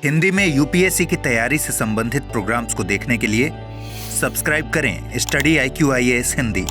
हिंदी में यूपीएससी की तैयारी से संबंधित प्रोग्राम्स को देखने के लिए सब्सक्राइब करें स्टडी IQ IAS हिंदी।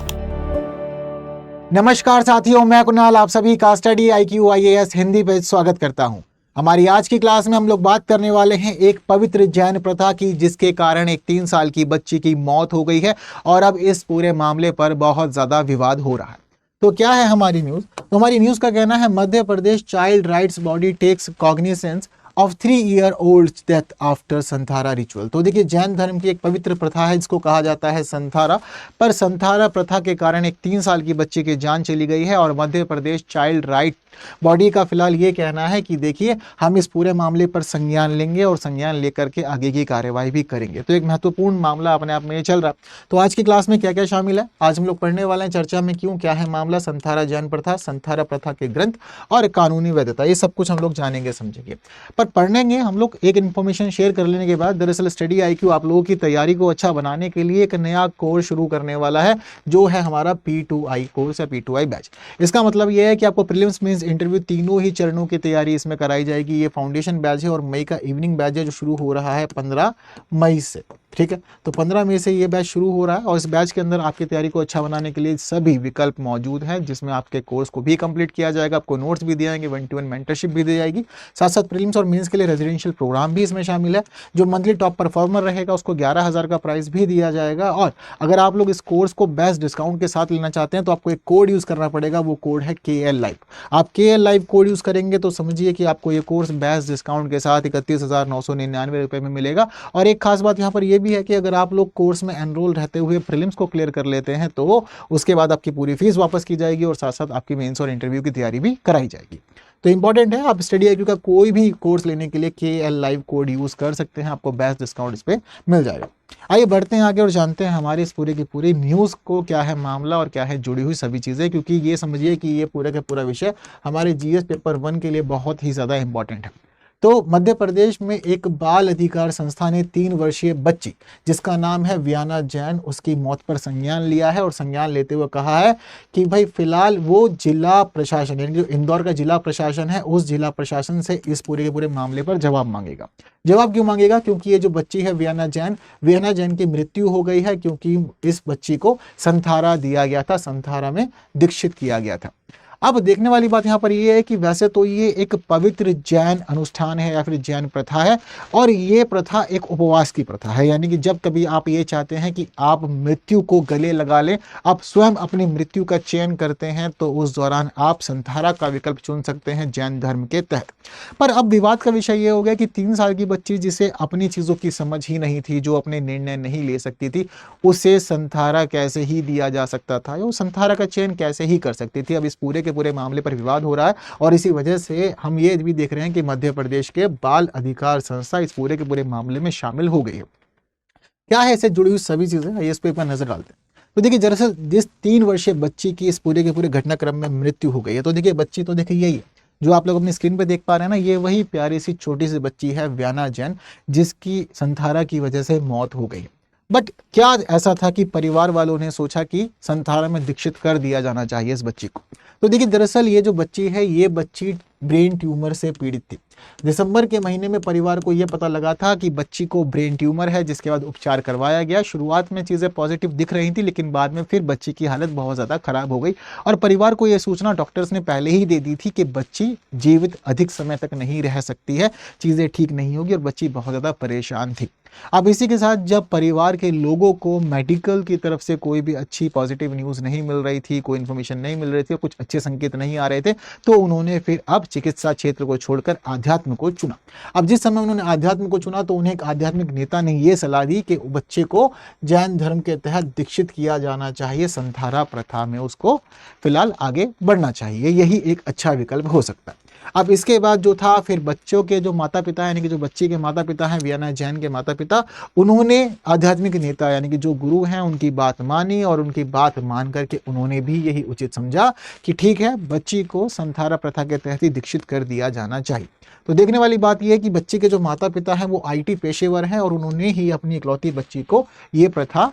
नमस्कार साथियों, मैं कुणाल आप सभी का स्टडी IQ IAS हिंदी पे स्वागत करता हूं। हमारी आज की क्लास में हम लोग बात करने वाले हैं एक पवित्र जैन प्रथा की, जिसके कारण एक 3 साल की बच्ची की मौत हो गई है और अब इस पूरे मामले पर बहुत ज्यादा विवाद हो रहा है। तो क्या है हमारी न्यूज? तो हमारी न्यूज का कहना है Madhya Pradesh child rights body takes cognisance of 3-year-old death after Santhara ritual. तो देखिए, जैन धर्म की एक पवित्र प्रथा है जिसको कहा जाता है संथारा। पर संथारा प्रथा के कारण एक 3 साल की बच्ची की जान चली गई है और मध्य प्रदेश चाइल्ड राइट बॉडी का फिलहाल ये कहना है कि देखिए, हम इस पूरे मामले पर संज्ञान लेंगे और संज्ञान लेकर के आगे की कार्यवाही भी करेंगे। तो एक महत्वपूर्ण मामला अपने आप में ये चल रहा है। तो आज की क्लास में क्या क्या शामिल है, आज हम लोग पढ़ने वाले हैं चर्चा में क्यों, क्या है मामला, संथारा जैन प्रथा, संथारा प्रथा के ग्रंथ और कानूनी वैधता, ये सब कुछ हम लोग जानेंगे समझेंगे। पर पढ़नेंगे हम लोग एक इन्फॉर्मेशन शेयर कर लेने के बाद, दरअसल स्टडी IQ आप लोगों की तैयारी को अच्छा बनाने के लिए एक नया कोर्स शुरू करने वाला है, जो है हमारा P2I कोर्स या P2I बैच। इसका मतलब यह है कि आपको प्रीलिम्स मेंस इंटरव्यू तीनों ही चरणों की तैयारी इसमें कराई जाएगी। ये फाउंडेशन बैच है और मई का इवनिंग बैच है जो शुरू हो रहा है 15 मई से। ठीक है, तो 15 मई से ये बैच शुरू हो रहा है और इस बैच के अंदर आपकी तैयारी को अच्छा बनाने के लिए सभी विकल्प मौजूद हैं, जिसमें आपके कोर्स को भी कंप्लीट किया जाएगा, आपको नोट्स भी दिए जाएंगे, 1-to-1 मेंटरशिप भी दी जाएगी, साथ साथ प्रीलिम्स और मेंस के लिए रेजिडेंशियल प्रोग्राम भी इसमें शामिल है। जो मंथली टॉप परफॉर्मर रहेगा उसको 11,000 का प्राइस भी दिया जाएगा। और अगर आप लोग इस कोर्स को बेस्ट डिस्काउंट के साथ लेना चाहते हैं तो आपको एक कोड यूज करना पड़ेगा, वो कोड है KL Live। आप KL Live कोड यूज करेंगे तो समझिए कि आपको ये कोर्स बेस्ट डिस्काउंट के साथ 31,999 रुपए में मिलेगा। और एक खास बात यहाँ पर यह भी है कि अगर आप लोग कोर्स में एनरोल रहते हुए प्रीलिम्स को क्लियर कर लेते हैं तो उसके बाद आपकी पूरी फीस वापस की जाएगी और साथ साथ आपकी मेंस और इंटरव्यू की तैयारी भी कराई जाएगी। तो इंपॉर्टेंट है, आप स्टडी IQ का कोई भी कोर्स लेने के लिए KL Live कोड यूज कर सकते हैं, आपको बेस्ट डिस्काउंट इस पे मिल जाएगा। आइए बढ़ते हैं आगे और जानते हैं हमारे इस पूरे की पूरी न्यूज़ को, क्या है मामला और क्या है जुड़ी हुई सभी चीज़ें, क्योंकि ये समझिए कि ये पूरे का पूरा विषय हमारे GS पेपर 1 के लिए बहुत ही ज़्यादा इंपॉर्टेंट है। तो मध्य प्रदेश में एक बाल अधिकार संस्था ने 3 वर्षीय बच्ची जिसका नाम है वियाना जैन, उसकी मौत पर संज्ञान लिया है और संज्ञान लेते हुए कहा है कि भाई फिलहाल वो जिला प्रशासन, यानी जो इंदौर का जिला प्रशासन है, उस जिला प्रशासन से इस पूरे के पूरे मामले पर जवाब मांगेगा। जवाब क्यों मांगेगा? क्योंकि ये जो बच्ची है वियाना जैन की मृत्यु हो गई है, क्योंकि इस बच्ची को संथारा दिया गया था, संथारा में दीक्षित किया गया था। अब देखने वाली बात यहाँ पर ये है कि वैसे तो ये एक पवित्र जैन अनुष्ठान है या फिर जैन प्रथा है, और ये प्रथा एक उपवास की प्रथा है, यानी कि जब कभी आप ये चाहते हैं कि आप मृत्यु को गले लगा लें, आप स्वयं अपनी मृत्यु का चयन करते हैं, तो उस दौरान आप संथारा का विकल्प चुन सकते हैं जैन धर्म के तहत। पर अब विवाद का विषय ये हो गया कि 3 साल की बच्ची जिसे अपनी चीज़ों की समझ ही नहीं थी, जो अपने निर्णय नहीं ले सकती थी, उसे संथारा कैसे ही दिया जा सकता था, वो संथारा का चयन कैसे ही कर सकती थी। अब इस पूरे मामले पर विवाद हो रहा है और इसी वजह से हम ये भी देख रहे हैं कि मध्य प्रदेश के बाल अधिकार संस्था इस पूरे के पूरे मामले में शामिल हो गई है। क्या है इससे जुड़ी हुई सभी चीजें, आइए इस पर नजर डालते हैं। तो देखिए, दरअसल जिस 3 वर्षीय बच्ची की इस पूरे के पूरे घटनाक्रम में मृत्यु हो गई है, तो देखिए बच्ची तो देखिए यही है जो आप लोग अपनी स्क्रीन पे देख पा रहे हैं ना, ये वही प्यारी सी छोटी सी बच्ची है वियाना जैन, जिसकी संथारा की वजह से मौत हो गई। बट क्या ऐसा था कि परिवार वालों ने सोचा कि संथारा में दीक्षित कर दिया जाना चाहिए इस बच्ची को? तो देखिए, दरअसल ये जो बच्ची है, ये बच्ची ब्रेन ट्यूमर से पीड़ित थी। दिसंबर के महीने में परिवार को यह पता लगा था कि बच्ची को ब्रेन ट्यूमर है, जिसके बाद उपचार करवाया गया। शुरुआत में चीज़ें पॉजिटिव दिख रही थी, लेकिन बाद में फिर बच्ची की हालत बहुत ज़्यादा खराब हो गई और परिवार को यह सूचना डॉक्टर्स ने पहले ही दे दी थी कि बच्ची जीवित अधिक समय तक नहीं रह सकती है, चीज़ें ठीक नहीं होगी, और बच्ची बहुत ज़्यादा परेशान थी। अब इसी के साथ जब परिवार के लोगों को मेडिकल की तरफ से कोई भी अच्छी पॉजिटिव न्यूज़ नहीं मिल रही थी, कोई इन्फॉर्मेशन नहीं मिल रही थी, कुछ अच्छे संकेत नहीं आ रहे थे, तो उन्होंने फिर अब चिकित्सा क्षेत्र को छोड़कर आध्यात्म को चुना। अब जिस समय उन्होंने आध्यात्म को चुना तो उन्हें एक आध्यात्मिक नेता ने यह सलाह दी कि बच्चे को जैन धर्म के तहत दीक्षित किया जाना चाहिए, संथारा प्रथा में उसको फिलहाल आगे बढ़ना चाहिए, यही एक अच्छा विकल्प हो सकता है। अब इसके बाद जो था, फिर बच्चों के जो माता पिता यानी कि जो बच्ची के माता पिता हैं, वियाना जैन के माता पिता, उन्होंने आध्यात्मिक नेता यानी कि जो गुरु हैं उनकी बात मानी और उनकी बात मान करके उन्होंने भी यही उचित समझा कि ठीक है, बच्ची को संथारा प्रथा के तहत ही दीक्षित कर दिया जाना चाहिए। तो देखने वाली बात यह है कि बच्चे के जो माता पिता हैं वो IT पेशेवर हैं और उन्होंने ही अपनी इकलौती बच्ची को ये प्रथा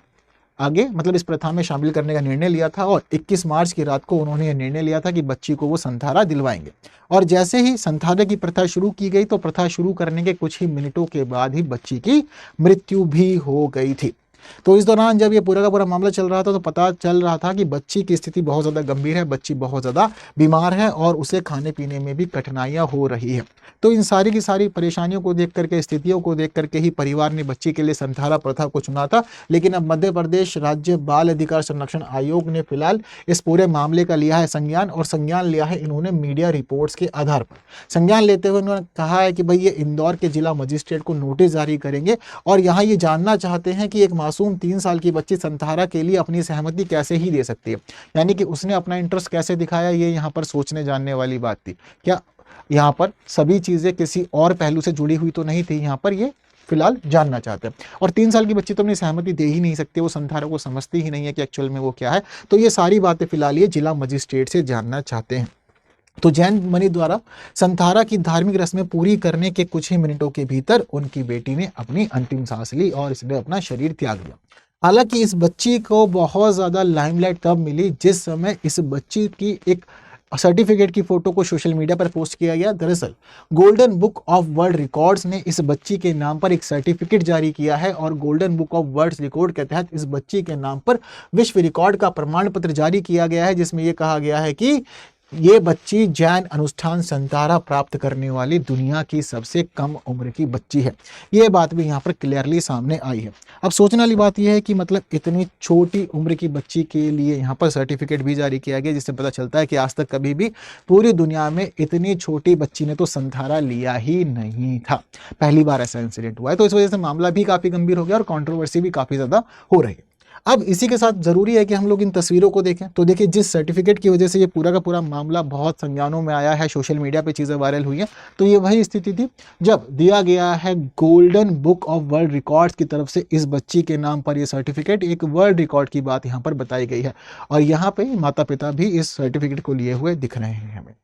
आगे मतलब इस प्रथा में शामिल करने का निर्णय लिया था और 21 मार्च की रात को उन्होंने यह निर्णय लिया था कि बच्ची को वो संथारा दिलवाएंगे। और जैसे ही संथारा की प्रथा शुरू की गई तो प्रथा शुरू करने के कुछ ही मिनटों के बाद ही बच्ची की मृत्यु भी हो गई थी। तो इस दौरान जब ये पूरा का पूरा मामला चल रहा था तो पता चल रहा था कि बच्ची की स्थिति बहुत ज़्यादा गंभीर है, बच्ची बहुत ज़्यादा बीमार है और उसे खाने पीने में भी कठिनाइयाँ हो रही है। तो इन सारी की सारी परेशानियों को देख करके, स्थितियों को देख करके ही परिवार ने बच्ची के लिए संथारा प्रथा को चुना था। लेकिन अब मध्य प्रदेश राज्य बाल अधिकार संरक्षण आयोग ने फिलहाल इस पूरे मामले का लिया है संज्ञान, और संज्ञान लिया है इन्होंने मीडिया रिपोर्ट्स के आधार पर। संज्ञान लेते हुए उन्होंने कहा है कि भाई ये इंदौर के जिला मजिस्ट्रेट को नोटिस जारी करेंगे और यहाँ ये जानना चाहते हैं कि एक मासूम 3 साल की बच्ची संथारा के लिए अपनी सहमति कैसे ही दे सकती है, यानी कि उसने अपना इंटरेस्ट कैसे दिखाया, ये यहाँ पर सोचने जानने वाली बात थी। क्या यहाँ पर सभी चीजें किसी और पहलू से जुड़ी हुई तो नहीं थी, यहाँ पर ये फिलहाल जानना चाहते हैं। और 3 साल की बच्ची तो अपनी सहमति दे ही नहीं सकती, वो संथारा को समझती ही नहीं है कि एक्चुअल में वो क्या है। तो ये सारी बातें फिलहाल ये जिला मजिस्ट्रेट से जानना चाहते हैं। तो जैन मणि द्वारा संथारा की धार्मिक रस्में पूरी करने के कुछ ही मिनटों के भीतर उनकी बेटी ने अपनी अंतिम सांस ली और इसने अपना शरीर त्याग दिया। हालांकि इस बच्ची को बहुत ज़्यादा लाइमलाइट तब मिली जिस समय इस बच्ची की एक सर्टिफिकेट की फोटो को सोशल मीडिया पर पोस्ट किया गया। दरअसल golden book of world records ने इस बच्ची के नाम पर एक सर्टिफिकेट जारी किया है और golden book of world record के तहत इस बच्ची के नाम पर विश्व रिकॉर्ड का प्रमाण पत्र जारी किया गया है, जिसमें यह कहा गया है कि ये बच्ची जैन अनुष्ठान संथारा प्राप्त करने वाली दुनिया की सबसे कम उम्र की बच्ची है। ये बात भी यहाँ पर क्लियरली सामने आई है। अब सोचने वाली बात यह है कि मतलब इतनी छोटी उम्र की बच्ची के लिए यहाँ पर सर्टिफिकेट भी जारी किया गया, जिससे पता चलता है कि आज तक कभी भी पूरी दुनिया में इतनी छोटी बच्ची ने तो संथारा लिया ही नहीं था। पहली बार ऐसा इंसिडेंट हुआ है, तो इस वजह से मामला भी काफ़ी गंभीर हो गया और कंट्रोवर्सी भी काफ़ी ज़्यादा हो रही है। अब इसी के साथ जरूरी है कि हम लोग इन तस्वीरों को देखें। तो देखिए, जिस सर्टिफिकेट की वजह से ये पूरा का पूरा मामला बहुत संज्ञानों में आया है, सोशल मीडिया पे चीज़ें वायरल हुई हैं, तो ये वही स्थिति थी जब दिया गया है golden book of world records की तरफ से इस बच्ची के नाम पर ये सर्टिफिकेट, एक वर्ल्ड रिकॉर्ड की बात यहाँ पर बताई गई है और यहाँ पे माता पिता भी इस सर्टिफिकेट को लिए हुए दिख रहे हैं हमें।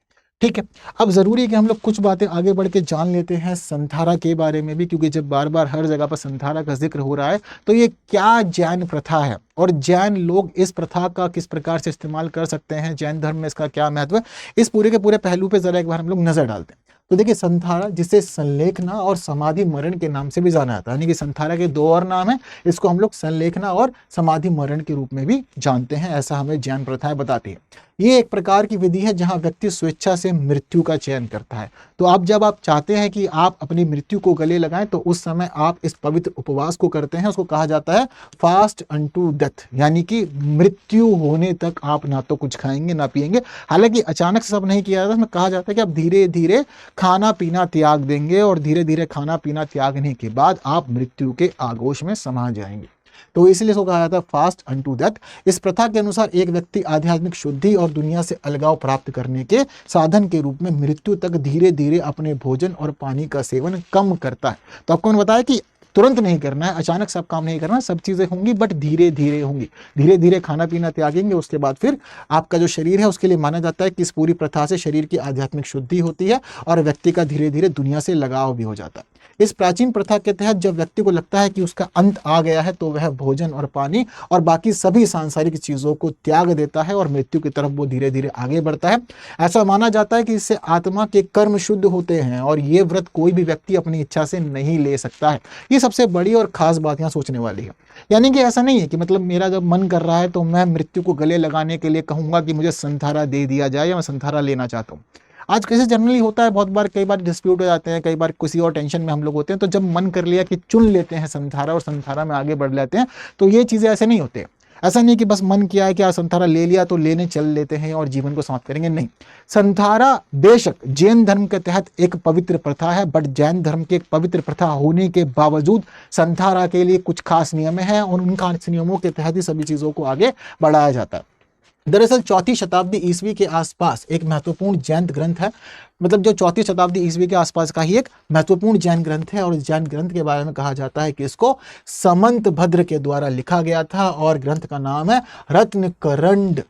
ठीक है, अब जरूरी है कि हम लोग कुछ बातें आगे बढ़ के जान लेते हैं संथारा के बारे में भी, क्योंकि जब बार बार हर जगह पर संथारा का जिक्र हो रहा है तो ये क्या जैन प्रथा है और जैन लोग इस प्रथा का किस प्रकार से इस्तेमाल कर सकते हैं, जैन धर्म में इसका क्या महत्व है, इस पूरे के पूरे पहलू पे जरा एक बार हम लोग नजर डालते हैं। तो देखिए, संथारा जिसे संलेखना और समाधि मरण के नाम से भी जाना जाता है, यानी कि संथारा के 2 और नाम है, इसको हम लोग संलेखना और समाधि मरण के रूप में भी जानते हैं, ऐसा हमें जैन प्रथाएं बताती है। ये एक प्रकार की विधि है जहां व्यक्ति स्वेच्छा से मृत्यु का चयन करता है। तो अब जब आप चाहते हैं कि आप अपनी मृत्यु को गले लगाएं तो उस समय आप इस पवित्र उपवास को करते हैं, उसको कहा जाता है फास्ट अनटू डेथ, यानी कि मृत्यु होने तक आप ना तो कुछ खाएंगे ना पिएंगे। हालांकि अचानक से सब नहीं किया जाता, इसमें कहा जाता है कि आप धीरे धीरे खाना पीना त्याग देंगे और धीरे धीरे खाना पीना त्यागने के बाद आप मृत्यु के आगोश में समा जाएंगे। तो इसलिए इसको कहा जाता है फास्ट अनटू डेथ। इस प्रथा के अनुसार एक व्यक्ति आध्यात्मिक शुद्धि और दुनिया से अलगाव प्राप्त करने के साधन के रूप में मृत्यु तक धीरे धीरे अपने भोजन और पानी का सेवन कम करता है। तो आपको मैंने बताया कि तुरंत नहीं करना है, अचानक सब काम नहीं करना, सब चीजें होंगी बट धीरे धीरे होंगी। धीरे धीरे खाना पीना त्यागेंगे, उसके बाद फिर आपका जो शरीर है उसके लिए माना जाता है कि इस पूरी प्रथा से शरीर की आध्यात्मिक शुद्धि होती है और व्यक्ति का धीरे धीरे दुनिया से लगाव भी हो जाता है। इस प्राचीन प्रथा के तहत जब व्यक्ति को लगता है कि उसका अंत आ गया है तो वह भोजन और पानी और बाकी सभी सांसारिक चीजों को त्याग देता है और मृत्यु की तरफ वो धीरे धीरे आगे बढ़ता है। ऐसा माना जाता है कि इससे आत्मा के कर्म शुद्ध होते हैं और ये व्रत कोई भी व्यक्ति अपनी इच्छा से नहीं ले सकता है। ये सबसे बड़ी और खास बात यहाँ सोचने वाली है। यानी कि ऐसा नहीं है कि मतलब मेरा जब मन कर रहा है तो मैं मृत्यु को गले लगाने के लिए कहूंगा कि मुझे संथारा दे दिया जाए या मैं संथारा लेना चाहता हूँ। आज कैसे जनरली होता है, बहुत बार कई बार डिस्प्यूट हो जाते हैं, कई बार किसी और टेंशन में हम लोग होते हैं, तो जब मन कर लिया कि चुन लेते हैं संथारा और संथारा में आगे बढ़ लेते हैं। तो ये चीज़ें ऐसे नहीं होते। ऐसा नहीं कि बस मन किया है कि आज संथारा ले लिया तो लेने चल लेते हैं और जीवन को समाप्त करेंगे, नहीं। संथारा बेशक जैन धर्म के तहत एक पवित्र प्रथा है, बट जैन धर्म की एक पवित्र प्रथा होने के बावजूद संथारा के लिए कुछ खास नियम हैं और उन खास नियमों के तहत ही सभी चीज़ों को आगे बढ़ाया जाता है। दरअसल 4वीं शताब्दी ईस्वी के आसपास एक महत्वपूर्ण जैन ग्रंथ है, मतलब जो 4वीं शताब्दी ईस्वी के आसपास का ही एक महत्वपूर्ण जैन ग्रंथ है और इस जैन ग्रंथ के बारे में कहा जाता है कि इसको समंतभद्र के द्वारा लिखा गया था और ग्रंथ का नाम है रत्नकरंड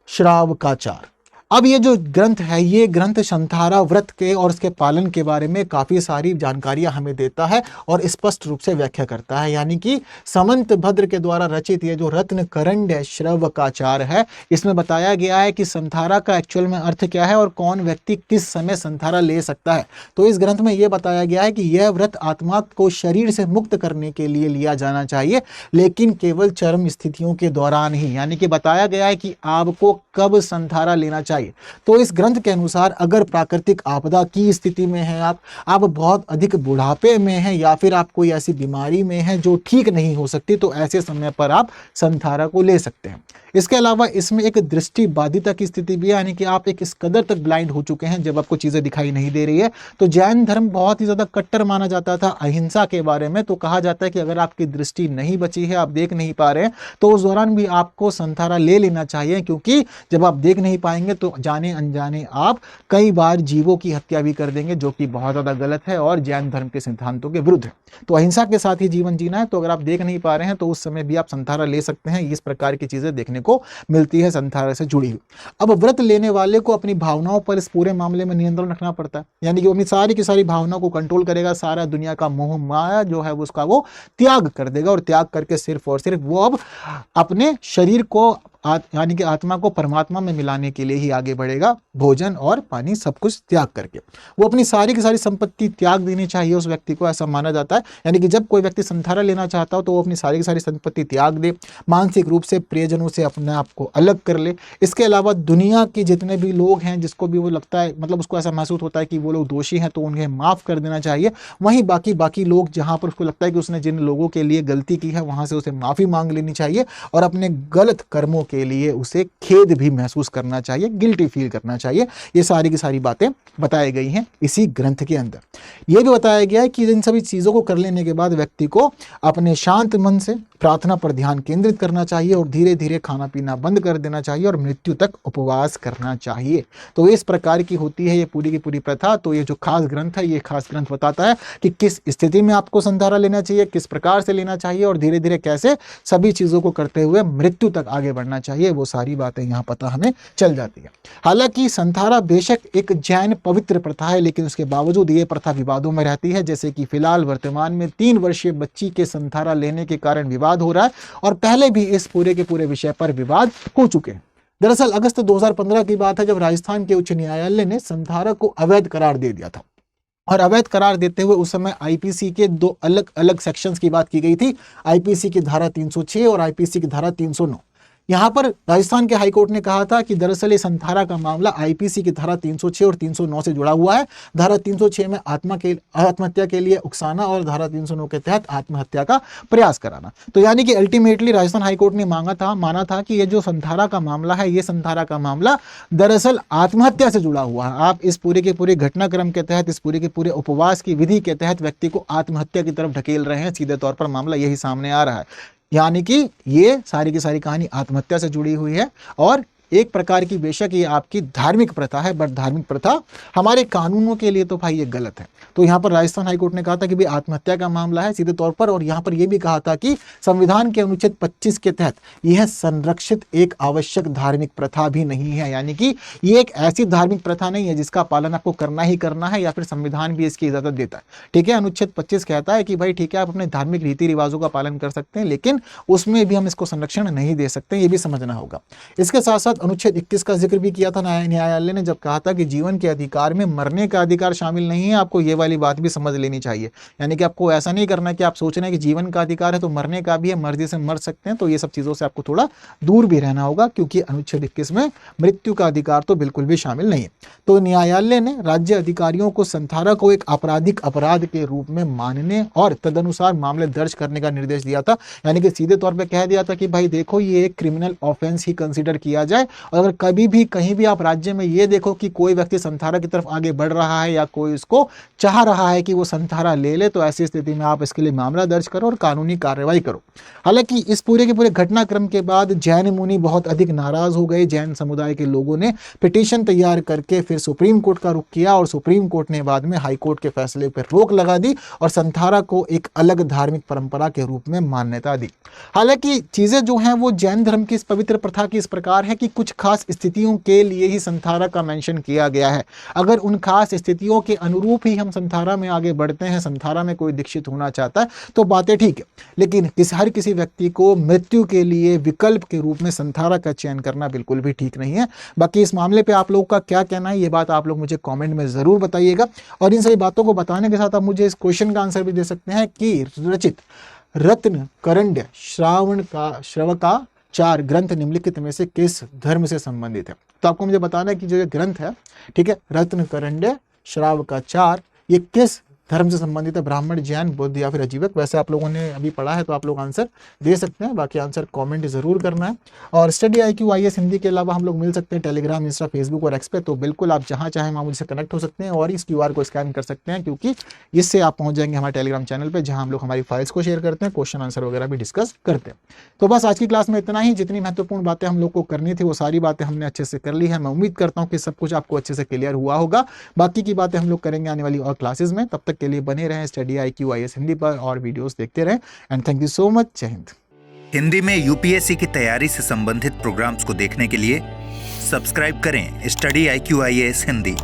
श्रावकाचार। अब ये जो ग्रंथ है, ये ग्रंथ संथारा व्रत के और उसके पालन के बारे में काफ़ी सारी जानकारियां हमें देता है और स्पष्ट रूप से व्याख्या करता है। यानी कि समंत भद्र के द्वारा रचित ये जो रत्न करंड श्रवकाचार है, इसमें बताया गया है कि संथारा का एक्चुअल में अर्थ क्या है और कौन व्यक्ति किस समय संथारा ले सकता है। तो इस ग्रंथ में यह बताया गया है कि यह व्रत आत्मा को शरीर से मुक्त करने के लिए लिया जाना चाहिए, लेकिन केवल चरम स्थितियों के दौरान ही। यानी कि बताया गया है कि आपको कब संथारा लेना चाहिए। तो इस ग्रंथ के अनुसार अगर प्राकृतिक आपदा की स्थिति में है आप बहुत अधिक बुढ़ापे में हैं या फिर आप कोई ऐसी बीमारी में हैं जो ठीक नहीं हो सकती, तो ऐसे समय पर आप संथारा को ले सकते हैं। इसके अलावा इसमें एक दृष्टि बाधिता की स्थिति भी है, यानी कि आप एक इस कदर तक ब्लाइंड हो चुके हैं जब आपको चीजें दिखाई नहीं दे रही है। तो जैन धर्म बहुत ही ज्यादा कट्टर माना जाता था अहिंसा के बारे में। तो कहा जाता है कि अगर आपकी दृष्टि नहीं बची है, आप देख नहीं पा रहे हैं, तो उस दौरान भी आपको संथारा ले लेना चाहिए, क्योंकि जब आप देख नहीं पाएंगे तो जाने अनजाने आप कई बार जीवों की हत्या भी कर देंगे, जो कि बहुत ज्यादा गलत है और जैन धर्म के सिद्धांतों के विरुद्ध है। तो अहिंसा के साथ ही जीवन जीना है। तो अगर आप देख नहीं पा रहे हैं तो उस समय भी आप संथारा ले सकते हैं। इस प्रकार की चीजें देखने को मिलती है संथारा से जुड़ी हुई। अब व्रत लेने वाले को अपनी भावनाओं पर इस पूरे मामले में नियंत्रण रखना पड़ता है, यानी कि वो अपनी सारी की सारी भावनाओं को कंट्रोल करेगा। सारा दुनिया का मोह माया जो है उसका वो त्याग कर देगा और त्याग करके सिर्फ और सिर्फ वो अब अपने शरीर को यानी कि आत्मा को परमात्मा में मिलाने के लिए ही आगे बढ़ेगा। भोजन और पानी सब कुछ त्याग करके वो अपनी सारी की सारी संपत्ति त्याग देनी चाहिए उस व्यक्ति को, ऐसा माना जाता है। यानी कि जब कोई व्यक्ति संथारा लेना चाहता हो तो वो अपनी सारी की सारी संपत्ति त्याग दे, मानसिक रूप से प्रियजनों से अपने आप को अलग कर ले। इसके अलावा दुनिया के जितने भी लोग हैं जिसको भी वो लगता है, मतलब उसको ऐसा महसूस होता है कि वो लोग दोषी हैं, तो उन्हें माफ कर देना चाहिए। वहीं बाकी लोग जहाँ पर उसको लगता है कि उसने जिन लोगों के लिए गलती की है वहां से उसे माफी मांग लेनी चाहिए और अपने गलत कर्मों के लिए उसे खेद भी महसूस करना चाहिए, गिल्टी फील करना चाहिए। ये सारी की सारी बातें बताई गई हैं इसी ग्रंथ के अंदर। यह भी बताया गया है कि इन सभी चीजों को कर लेने के बाद व्यक्ति को अपने शांत मन से प्रार्थना पर ध्यान केंद्रित करना चाहिए और धीरे धीरे खाना पीना बंद कर देना चाहिए और मृत्यु तक उपवास करना चाहिए। तो इस प्रकार की होती है ये पूरी की पूरी प्रथा। तो ये जो खास ग्रंथ है, ये खास ग्रंथ बताता है कि किस स्थिति में आपको संथारा लेना चाहिए, किस प्रकार से लेना चाहिए और धीरे धीरे कैसे सभी चीजों को करते हुए मृत्यु तक आगे बढ़ना चाहिए। वो सारी बातें यहाँ पता हमें चल जाती है। हालांकि संथारा बेशक एक जैन पवित्र प्रथा है, लेकिन उसके बावजूद ये प्रथा विवादों में रहती है। जैसे कि फिलहाल वर्तमान में 3 वर्षीय बच्ची के संथारा लेने के कारण विवाद हो रहा है और पहले भी इस पूरे के पूरे विषय पर विवाद हो चुके हैं। दरअसल अगस्त 2015 की बात है जब राजस्थान के उच्च न्यायालय ने संथारा को अवैध करार दे दिया था। और अवैध करार देते हुए उस समय आईपीसी के 2 अलग अलग सेक्शंस की बात की गई थी, आईपीसी की धारा 306 और आईपीसी की धारा 309। यहां पर राजस्थान के हाईकोर्ट ने कहा था कि दरअसल ये संथारा का मामला आईपीसी की धारा 306 और 309 से जुड़ा हुआ है। धारा 306 में आत्महत्या के लिए उकसाना और धारा 309 के तहत आत्महत्या का प्रयास कराना। तो यानी कि अल्टीमेटली राजस्थान हाईकोर्ट ने माना था कि ये जो संथारा का मामला है, ये संथारा का मामला दरअसल आत्महत्या से जुड़ा हुआ है। आप इस पूरे के पूरे घटनाक्रम के तहत, इस पूरे के पूरे उपवास की विधि के तहत व्यक्ति को आत्महत्या की तरफ ढकेल रहे हैं। सीधे तौर पर मामला यही सामने आ रहा है, यानी कि ये सारी की सारी कहानी आत्महत्या से जुड़ी हुई है। और एक प्रकार की बेशक ये आपकी धार्मिक प्रथा है, बट धार्मिक प्रथा हमारे कानूनों के लिए तो भाई ये गलत है। तो यहाँ पर राजस्थान हाईकोर्ट ने कहा था कि भाई आत्महत्या का मामला है सीधे तौर पर, और यहाँ पर यह भी कहा था कि संविधान के अनुच्छेद 25 के तहत यह संरक्षित एक आवश्यक धार्मिक प्रथा भी नहीं है। यानी कि ये एक ऐसी धार्मिक प्रथा नहीं है जिसका पालन आपको करना ही करना है या फिर संविधान भी इसकी इजाजत देता है। ठीक है, अनुच्छेद 25 कहता है कि भाई ठीक है, आप अपने धार्मिक रीति रिवाजों का पालन कर सकते हैं, लेकिन उसमें भी हम इसको संरक्षण नहीं दे सकते, ये भी समझना होगा। इसके साथ साथ अनुच्छेद 21 का जिक्र भी किया था न्यायालय ने, जब कहा था कि जीवन के अधिकार में मरने का अधिकार शामिल नहीं है। आपको ये वाली बात भी समझ लेनी चाहिए, यानी कि आपको ऐसा नहीं करना कि आप सोच रहे हैं कि जीवन का अधिकार है तो मरने का भी है, मर्जी से मर सकते हैं। तो ये सब चीजों से आपको थोड़ा दूर भी रहना होगा, क्योंकि अनुच्छेद 21 में मृत्यु का अधिकार तो बिल्कुल भी शामिल नहीं है। तो न्यायालय ने राज्य अधिकारियों को संथारा को एक आपराधिक अपराध के रूप में मानने और तदनुसार मामले दर्ज करने का निर्देश दिया था। यानी कि सीधे तौर पर कह दिया था कि भाई देखो, ये एक क्रिमिनल ऑफेंस ही कंसीडर किया जाए, और अगर कभी भी कहीं भी आप राज्य में ये देखो कि कोई व्यक्ति संथारा की तरफ आगे बढ़ रहा है या कोई इसको चाह रहा है कि वो संथारा ले ले, तो ऐसी स्थिति में आप इसके लिए मामला दर्ज करो और कानूनी कार्रवाई करो। हालांकि इस पूरे के पूरे घटनाक्रम के बाद जैन मुनि बहुत अधिक नाराज हो गए। जैन समुदाय के लोगों ने पिटीशन तैयार करके फिर सुप्रीम कोर्ट का रुख किया, और सुप्रीम कोर्ट ने बाद में हाई कोर्ट के फैसले पर रोक लगा दी और संथारा को एक अलग धार्मिक परंपरा के रूप में मान्यता दी। हालांकि चीजें जो हैं वो जैन धर्म की इस पवित्र प्रथा की इस प्रकार है कि कुछ खास स्थितियों के लिए ही संथारा का मेंशन किया गया है। अगर उन खास स्थितियों के अनुरूप ही हम संथारा में आगे बढ़ते हैं, संथारा में कोई दीक्षित होना चाहता है तो बातें ठीक है, लेकिन हर किसी व्यक्ति को मृत्यु के लिए विकल्प के रूप में संथारा का चयन करना बिल्कुल भी ठीक नहीं है। बाकी इस मामले पे आप लोगों का क्या कहना है, ये बात आप लोग मुझे कमेंट में ज़रूर बताइएगा। और इन सभी बातों को बताने के साथ आप मुझे इस क्वेश्चन का आंसर भी दे सकते हैं कि रचित रत्न करंड्य श्रवकाचार ग्रंथ निम्नलिखित में से किस धर्म से संबंधित है। तो आपको मुझे बताना है कि जो ये ग्रंथ है, ठीक है, रत्न करंड्य श्रावकाचार, ये किस धर्म से संबंधित है, ब्राह्मण, जैन, बौद्ध या फिर अजीवक। वैसे आप लोगों ने अभी पढ़ा है तो आप लोग आंसर दे सकते हैं, बाकी आंसर कमेंट जरूर करना है। और स्टडी IQ IAS हिंदी के अलावा हम लोग मिल सकते हैं टेलीग्राम, इंस्टा, फेसबुक और एक्स पे, तो बिल्कुल आप जहां चाहें वहां मुझसे कनेक्ट हो सकते हैं और इस QR को स्कैन कर सकते हैं, क्योंकि इससे आप पहुंच जाएंगे हमारे टेलीग्राम चैनल पर, जहाँ हम लोग हमारी फाइल्स को शेयर करते हैं, क्वेश्चन आंसर वगैरह भी डिस्कस करते हैं। तो बस आज की क्लास में इतना ही। जितनी महत्वपूर्ण बातें हम लोग को करनी थी वो सारी बातें हमने अच्छे से कर ली है। मैं उम्मीद करता हूँ कि सब कुछ आपको अच्छे से क्लियर हुआ होगा। बाकी की बातें हम लोग करेंगे आने वाली और क्लासेस में। तब तक के लिए बने रहें स्टडी IQ IAS हिंदी पर और वीडियोस देखते रहें। And thank you so much. जय हिंद। हिंदी में UPSC की तैयारी से संबंधित प्रोग्राम्स को देखने के लिए सब्सक्राइब करें स्टडी IQ IAS हिंदी।